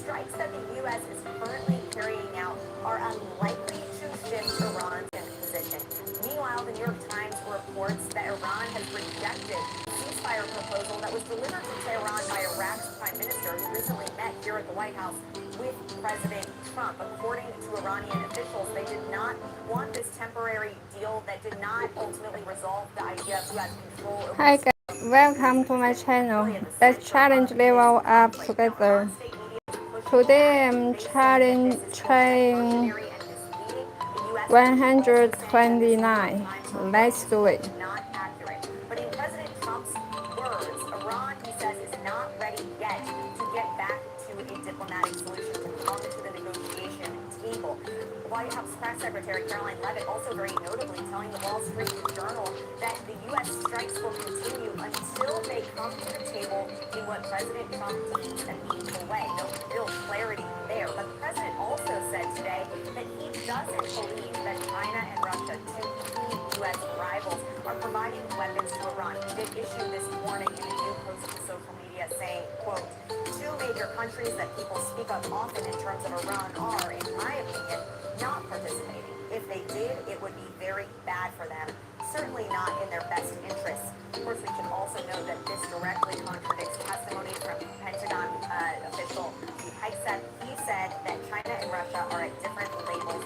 strikes that the U.S. is currently carrying out are unlikely to shift Iran's position. Meanwhile, the New York Times reports that Iran has rejected a ceasefire proposal that was delivered to Tehran by Iraq's prime minister, who recently met here at the White House with President Trump. According to Iranian officials, they did not want this temporary deal that did not ultimately resolve the idea of who has control over. Hi guys, welcome to my channel. Let's challenge level up together. Today I'm trying 129. Let's do it. Not accurate. But in President Trump's words, Iran, he says, is not ready yet to get back to a diplomatic solution, to come to the negotiation table. White House Press Secretary Caroline Leavitt also very notably telling the Wall Street Journal that the U.S. strikes will continue until they come to the table in what President Trump deems a meaningful way. No real clarity there. But the president also said today that he doesn't believe that China and Russia, two key U.S. rivals, are providing weapons to Iran. He did issue this warning in a new post to social media saying, quote, two major countries that people speak of often in terms of Iran are, in my opinion, not participating. If they did, it would be very bad for them. Certainly not in their best interests. Of course, we should also note that this directly contradicts testimony from Pentagon official Pete Hegseth. He said that China and Russia are at different levels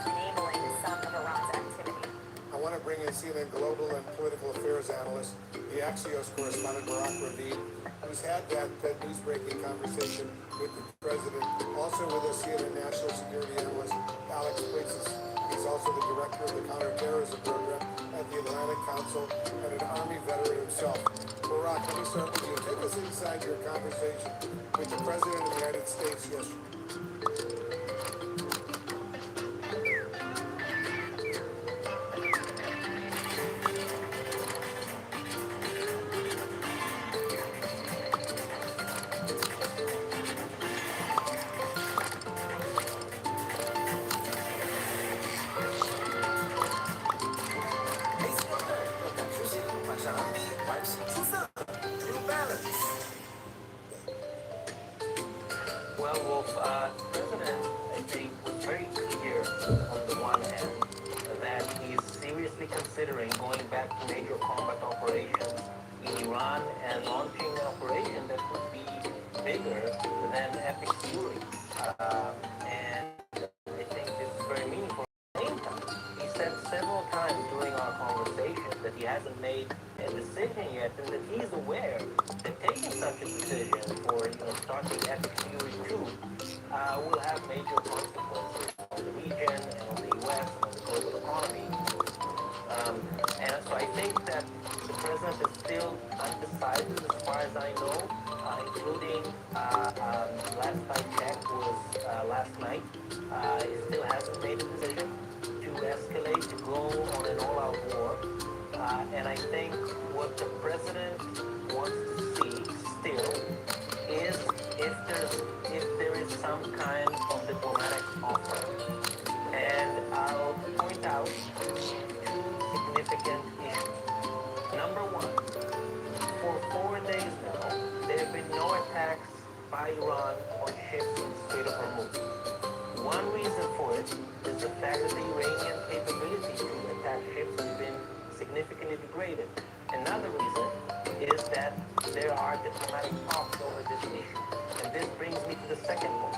enabling some of Iran's activity. I want to bring in CNN global and political affairs analyst, the Axios correspondent Barak Ravid, who's had that news-breaking conversation with the president. Also with us, CNN national security analyst Alex Blitzus. He's also the director of the counterterrorism program at the Atlantic Council and an Army veteran himself. Barak, let me start with you. Take us inside your conversation with the President of the United States yesterday. Well, Wolf, the president, I think, was very clear on the one hand that he's seriously considering going back to major combat operations in Iran and launching an operation that would be bigger than Epic Fury. And I think this is very meaningful. At the same time, he said several times during our conversation that he hasn't made a decision yet and that he's aware that taking such a decision for starting Epic Fury 2 will have major consequences on the region and on the U.S. and on the global economy. And so I think that the president is still undecided as far as I know, including last I checked was last night. He still hasn't made a decision to escalate, to go on an all-out war. And I think what the president wants to see still is if there is some kind of diplomatic offer. And I'll point out two significant issues. Number one, for 4 days now, there have been no attacks by Iran on ships in the Strait of Hormuz. One reason for it is the fact that the Iranian capability to attack ships has been significantly degraded. Another reason is that there are diplomatic talks over this issue. And this brings me to the second point.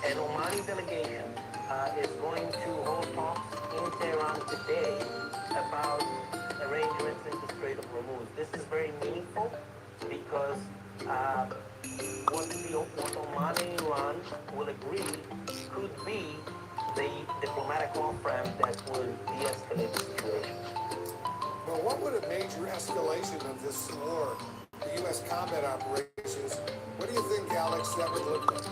An Omani delegation is going to hold talks in Tehran today about arrangements in the Strait of Hormuz. This is very meaningful because what Oman and Iran will agree could be the diplomatic off-ramp that would de-escalate the situation. Well, what would a major escalation of this war, the U.S. combat operations, what do you think, Alex, that would look like?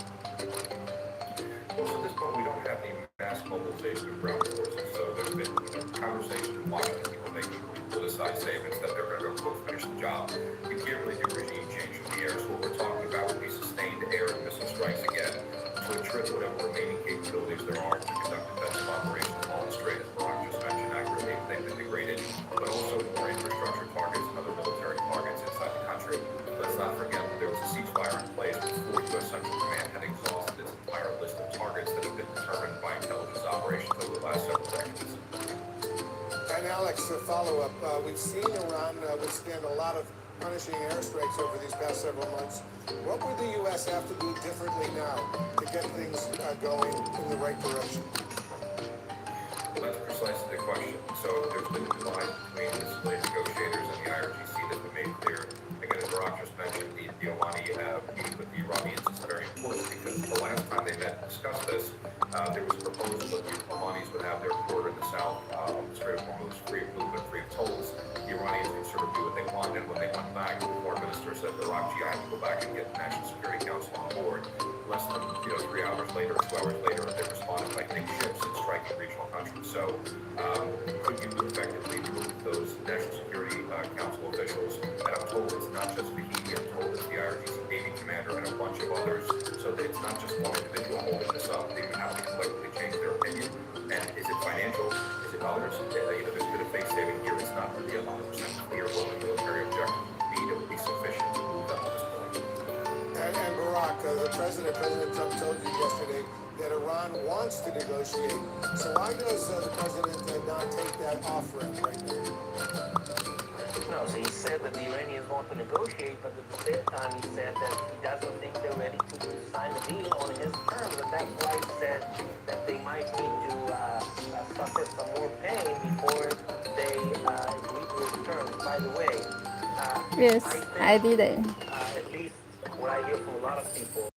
Well, at this point, we don't have any mass mobilization of ground forces, so there's been conversation in Washington, people making politicized statements that they're going to go finish the job. We can't really do regime change in the air, so what we're talking about would be sustained air and missile strikes again to attrit whatever remaining capabilities there are to conduct defensive operations along the strait, as Brock just mentioned accurately. They've been degraded, but also more infrastructure targets and other military targets inside the country. Let's not forget that there was a ceasefire in place with 4 U.S. Central Command Alex, a follow-up. We've seen Iran withstand a lot of punishing airstrikes over these past several months. What would the U.S. have to do differently now to get things going in the right direction? Well, that's precisely the question. So there's been a divide between the Israeli negotiators and the IRGC that's been made clear. Again, as Barack just mentioned, the Irani meeting with the Iranians is very important because the last time they met and discussed this, there was a proposal that the Iranians would have their border in the south, Strait of Hormuz, free of movement, free of tolls. The Iranians can sort of do what they want, and when they went back, the foreign minister said, Barack, I have to go back and get the National Security Council on board. Less than 3 hours later, 2 hours later, they responded by hitting ships and striking regional countries. So could you effectively remove those National Security Council officials? And I'm told it's not just Bahini, I'm told it's the IRGC Navy commander and a bunch of others. So that it's not just one individual holding this up. They have to collectively change their opinion. And is it financial? Is it others? There's been a face saving here. It's not really 100% clear what the military objective would be that would be sufficient to move them at this point. And Barack, President Trump told you yesterday that Iran wants to negotiate. So why does the president not take that offer right now? No, so he said that the Iranians want to negotiate, but at the same time he said that he doesn't think they're ready to sign a deal on his terms, and that's why he said that they might need to suffer some more pain before they agree to his terms. By the way, Yes, I think, did it. at least what I hear from a lot of people,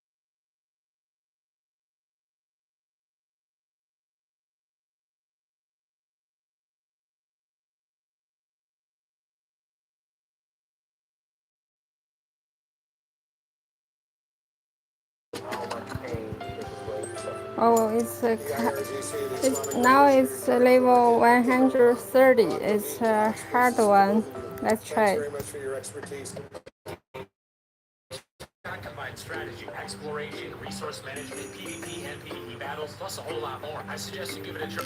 how much pain this is going to suffer. Oh, it's The IRGC, the it's Islamic now Revolutionary it's Guard, level Barack 130. Levine, It's a Fox hard Business one. Overview. Let's Thanks try. very much for your expertise. Combined strategy, exploration, resource management, PvP and PvE battles, plus a whole lot more. I suggest you give it a try.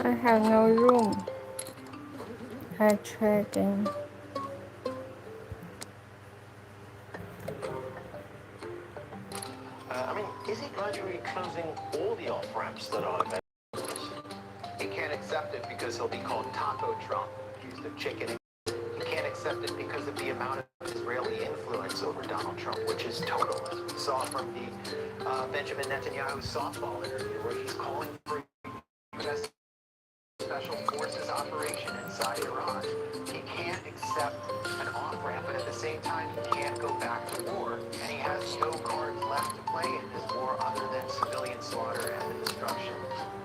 I have no room. I trading. I mean, is he gradually closing all the off-ramps that are available? He can't accept it because he'll be called Taco Trump, accused of chickening. He can't accept it because of the amount of Israeli influence over Donald Trump, which is total, as we saw from the Benjamin Netanyahu softball interview, where he's calling for U.S. special forces operation inside Iran. He can't accept an off-ramp, but at the same time, he can't go back to war, and he has no cards left to play in this war other than civilian slaughter and the destruction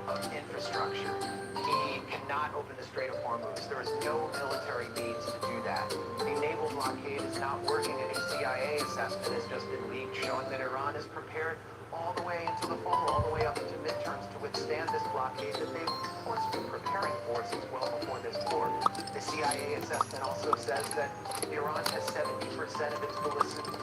of infrastructure. He cannot open the Strait of Hormuz. There is no military means to do that. The naval blockade is not working. A new CIA assessment has just been leaked showing that Iran is prepared all the way into the fall, all the way up into midterms to withstand this blockade that they've, of course, been preparing for since well before this war. The CIA assessment also says that Iran has 70% of its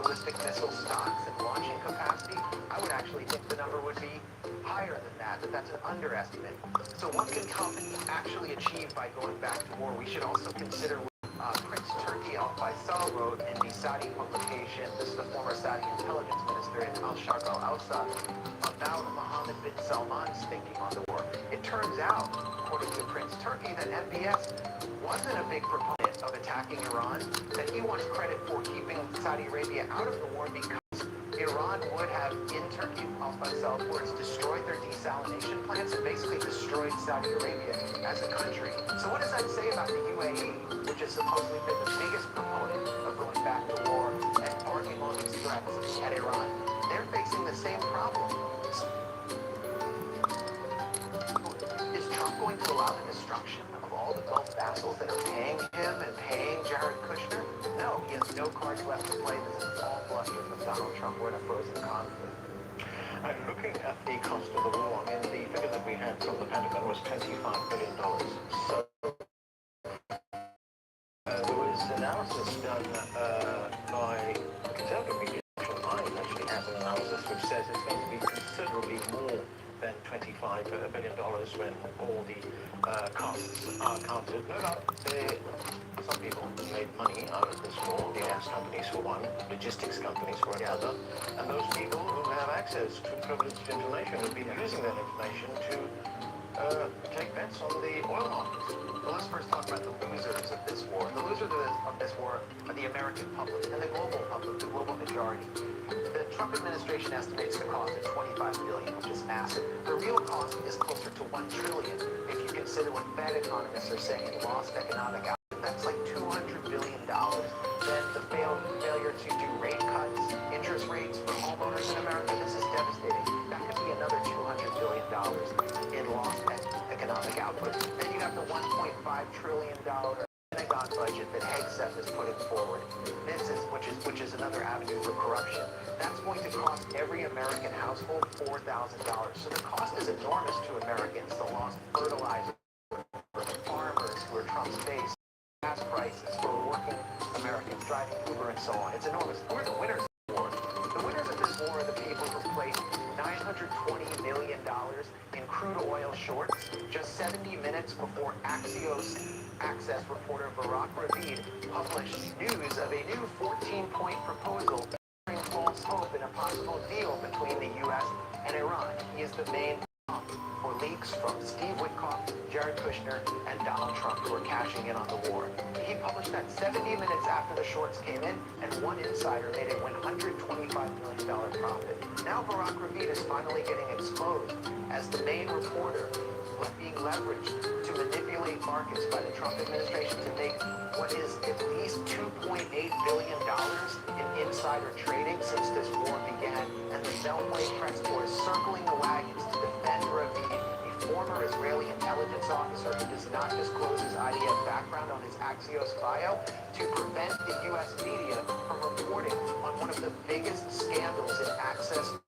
ballistic missile stocks and launching capacity. I would actually think the number would be higher than that, but that's an underestimate. So what can Trump actually achieve by going back to war? We should also consider Prince Turki al-Faisal wrote in the Saudi publication, this is the former Saudi intelligence minister in Al-Sharq al-Awsat, about Mohammed bin Salman's thinking on the war. It turns out, according to Prince Turki, that MBS wasn't a big proponent of attacking Iran, that he wants credit for keeping Saudi Arabia out of the war because Iran would have, in Turkey, al-Faisal, words, destroyed their desalination plants and basically destroyed Saudi Arabia as a country. So what does that say about the UAE, which has supposedly been the biggest proponent of going back to war and barking all these threats at Iran? They're facing the same problem. Is Trump going to allow the destruction of all the Gulf vassals that are paying him and paying Jared Kushner? No, he has no cards left to play. This is all bluster from Donald Trump. We're in a frozen conflict. And looking at the cost of the war, I mean, the figure that we had from the Pentagon was $25 billion. So there was analysis done by conservative media. Mine actually has an analysis which says it's going to be considerably more than $25 billion when all the costs are counted. No doubt, some people made money out of this war. The gas companies for one, logistics companies for another, and those people who have access to privileged information have been using that information to take bets on the oil markets. Well, let's first talk about the losers of this war. The losers of this war are the American public and the global public, the global majority. The Trump administration estimates the cost at $25 billion, which is massive. The real cost is closer to $1 trillion if you consider what Fed economists are saying in lost economic output. That's like $200 billion. Then the failure to do rate cuts, interest rates for homeowners in America, this is devastating. That could be another $200 billion in lost economic output. Then you have the $1.5 trillion Pentagon budget that Hegseth is putting forward. Which is another avenue for corruption. That's going to cost every American household $4,000. So the cost is enormous to Americans. The lost fertilizer for the farmers who are Trump's base, gas prices for working Americans driving Uber and so on. It's enormous. Who are the winners of the war? The winners of this war are the people who placed $920 million in crude oil shorts just 70 minutes before Axios Access reporter Barak Ravid published news of a new 14-point proposal offering false hope in a possible deal between the U.S. and Iran. He is the main for leaks from Steve Witkoff, Jared Kushner, and Donald Trump, who are cashing in on the war. He published that 70 minutes after the shorts came in, and one insider made a $125 million profit. Now Barak Ravid is finally getting exposed as the main reporter being leveraged to manipulate markets by the Trump administration to make what is at least $2.8 billion in insider trading since this war began, and the Beltway press corps is circling the wagons to defend Ravid, a former Israeli intelligence officer who does not disclose his IDF background on his Axios bio, to prevent the U.S. media from reporting on one of the biggest scandals in access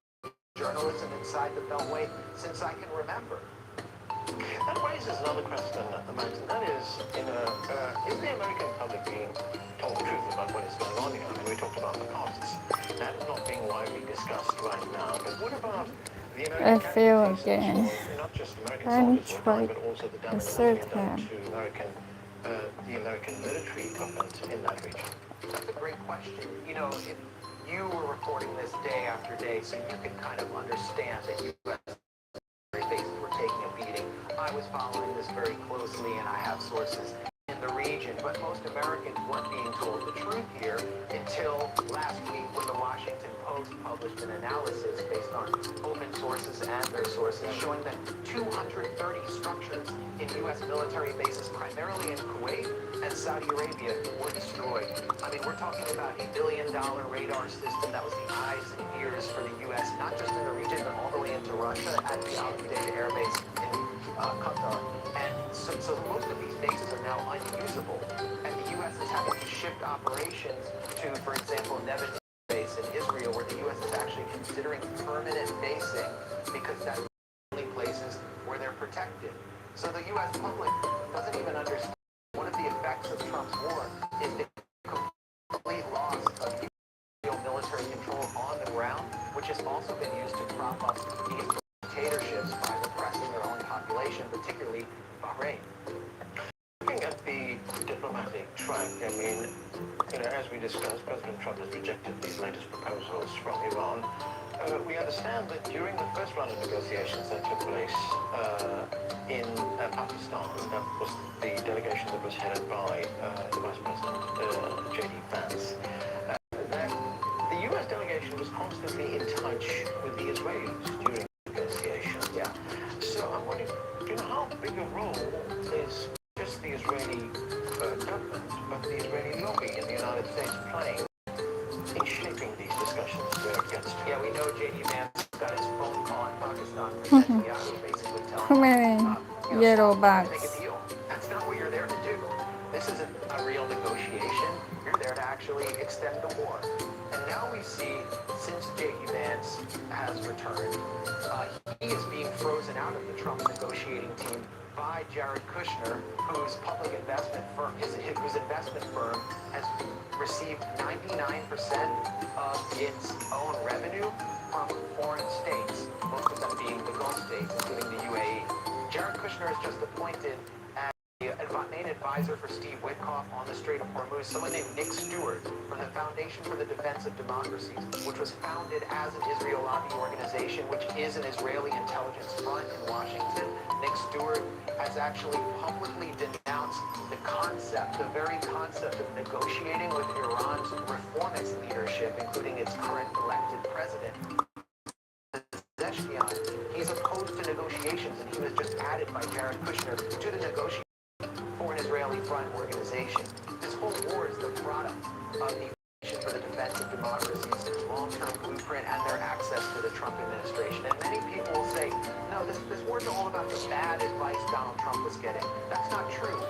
journalism inside the Beltway since I can remember. That raises another question, Max, and that is, is the American public being told the truth about what is going on here? I mean, we talked about the costs. That is not being widely discussed right now, but what about The I American feel case again. ensures not just American I'm soldiers will die, trying but also the the damage that's third been done time. to the American military equipment in that region. That's a great question. You know, if you were reporting this day after day, so you can kind of understand that U.S. bases were taking a beating. I was following this very closely, and I have sources in the region, but most Americans weren't being told the truth here until last week when the Washington Post published an analysis based on open sources and their sources showing that 230 structures in U.S. military bases, primarily in Kuwait and Saudi Arabia, were destroyed. I mean, we're talking about $1 billion radar system that was the eyes and ears for the U.S., not just in the region, but all the way into Russia at the Al Udeid Air Base in Qatar. And so most of these bases are now unusable, and the U.S. is having to shift operations to, for example, Nevis base in Israel, where the U.S. is actually considering permanent basing because that's the only places where they're protected. So the U.S. public doesn't even understand one of the effects of Trump's war is the complete loss of Israel military control on the ground, which has also been used to prop up these dictatorships by repressing their own population, particularly Bahrain. Looking at the diplomatic track, I mean, as we discussed, President Trump has rejected these latest proposals from Iran. We understand that during the first round of negotiations that took place in Pakistan, that was the delegation that was headed by the Vice President, J.D. Vance, that the U.S. delegation was constantly in touch with the Israelis during negotiations. Yeah. So I'm wondering, how big a role is just the Israeli government, but the Israeli lobby in the United States playing in shaping these discussions where it gets to? Yeah, we know J.D. Vance got his phone call in Pakistan from Netanyahu basically How telling many him, yellow stop trying to make bags? a deal. That's not what you're there to do. This isn't a real negotiation. You're there to actually extend the war. And now we see, since J.D. Vance has returned, he is being frozen out of the Trump negotiating team by Jared Kushner, whose public investment firm, whose investment firm has received 99% of its own revenue from foreign states, most of them being the Gulf states, including the UAE. Jared Kushner is just appointed as the main advisor for Steve Witkoff on the Strait of Hormuz, someone named Nick Stewart from the Foundation for the Defense of Democracies, which was founded as an Israel lobby organization, which is an Israeli intelligence front in Washington. Nick Stewart has actually publicly denounced the concept, the very concept of negotiating with Iran's reformist leadership, including its current elected president, Pezeshkian. He's opposed to negotiations, and he was just added by Jared Kushner to the negotiations for an Israeli front organization. This whole war is the product of the Foundation for the Defense of Democracy's long-term blueprint and their access to the Trump administration. And many people will say, no, this war's all about the bad advice Donald Trump was getting. That's not true.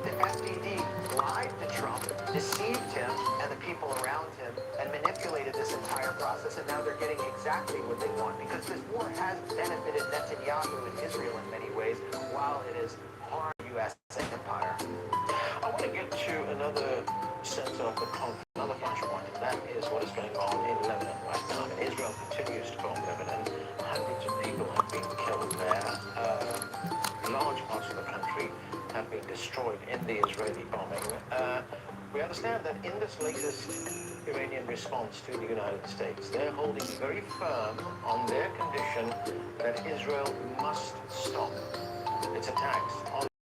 The FDD lied to Trump, deceived him and the people around him, and manipulated this entire process, and now they're getting exactly what they want, because this war has benefited Netanyahu and Israel in many ways, while it has harmed the U.S. empire. I want to get to another sense of the conflict, another flashpoint, and that is what is going on in Lebanon right now. I mean, Israel continues to bomb Lebanon. Hundreds of people have been killed there. Large parts of the country have been destroyed in the Israeli bombing. We understand that in this latest Iranian response to the United States, they're holding very firm on their condition that Israel must stop its attacks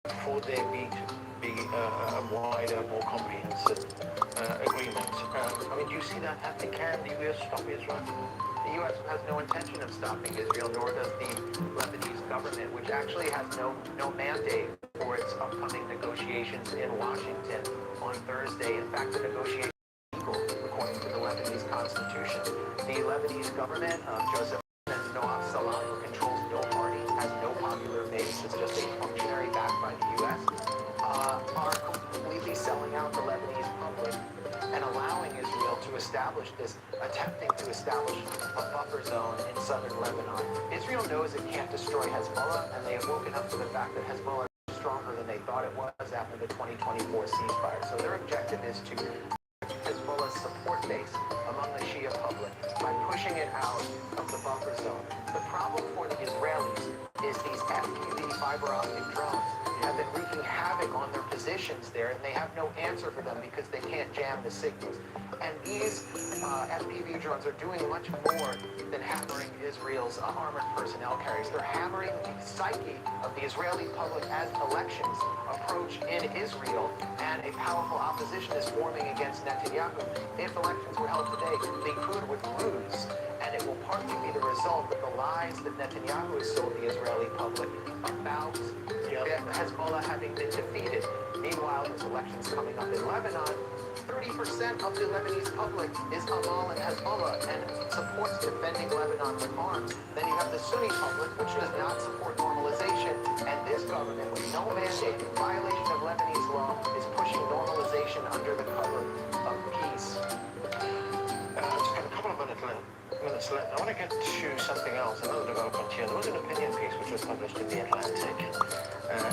before there be a wider, more comprehensive agreement. I mean, do you see that happening? Can the U.S. stop Israel? The U.S. has no intention of stopping Israel, nor does the Lebanese government, which actually has no mandate for its upcoming negotiations in Washington on Thursday. In fact, the negotiations are legal, according to the Lebanese constitution. The Lebanese government of Joseph Nawaf Salam, who controls no party, has no popular base, it's just a functionary backed by the U.S., are completely selling out the Lebanese public and allowing Israel to attempting to establish a buffer zone in southern Lebanon. Israel knows it can't destroy Hezbollah, and they have woken up to the fact that Hezbollah is stronger than they thought it was after the 2024 ceasefire. So their objective is to Hezbollah's support base among the Shia public by pushing it out of the buffer zone. The problem for the Israelis is these FPV fiber optic drones have been wreaking havoc on their positions there, and they have no answer for them because they can't jam the signals. And these FPV drones are doing much more than hammering Israel's armored personnel carriers. They're hammering the psyche of the Israeli public as elections approach in Israel, and a powerful opposition is forming against Netanyahu. If elections were held today, Likud would lose, and it will partly be the result of the lies that Netanyahu has sold the Israeli public about Hezbollah having been defeated. Meanwhile, there's elections coming up in Lebanon. 30% of the Lebanese public is Amal and Hezbollah and supports defending Lebanon with arms. Then you have the Sunni public, which does not support normalization, and this government, with no mandate, in violation of Lebanese law, is pushing normalization under the cover of peace. Just got a couple of minutes left. I want to get to something else, another development here. There was an opinion piece which was published in The Atlantic.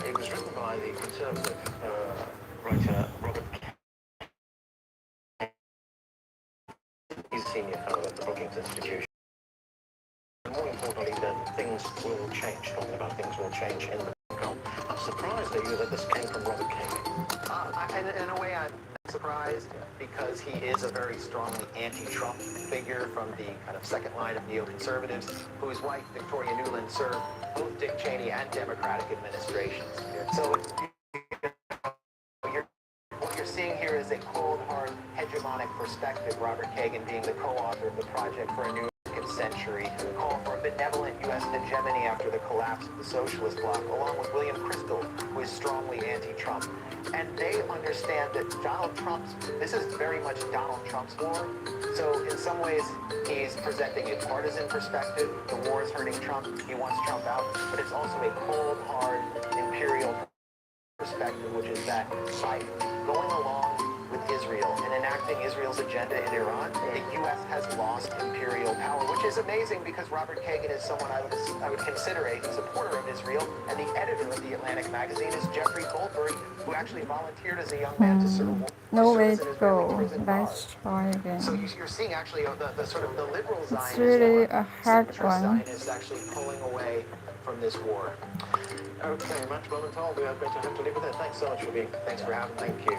It was written by the conservative writer Robert Kennedy. He's a senior fellow at the Brookings Institution. More importantly, that things will change. Talking about things will change in the Gulf. I'm surprised that this came from Robert Kagan. In a way, I'm surprised because he is a very strongly anti-Trump figure from the kind of second line of neoconservatives, whose wife, Victoria Nuland, served both Dick Cheney and Democratic administrations. So what you're seeing here is a cold, hard, hegemonic perspective, Robert Kagan being the co-author of the Project for a New Century, call for a benevolent U.S. hegemony after the collapse of the socialist bloc, along with William Kristol, who is strongly anti-Trump. And they understand that this is very much Donald Trump's war. So in some ways, he's presenting a partisan perspective. The war is hurting Trump. He wants Trump out. But it's also a cold, hard, imperial perspective, which is that by going along with Israel and enacting Israel's agenda in Iran, the U.S. has lost imperial power, which is amazing because Robert Kagan is someone I would consider a supporter of Israel, and the editor of The Atlantic magazine is Jeffrey Goldberg, who actually volunteered as a young man to serve No way as to an Israeli go. prison guard. Let's try again. So you're seeing actually the sort of the liberal Zionists, It's really a hard centrist one. Zionists actually pulling away from this war. Okay, much well and told. We are going to have to leave it there. Thanks so much for being. Thanks for having me. Thank you.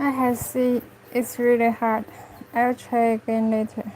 I have see it's really hard. I'll try again later.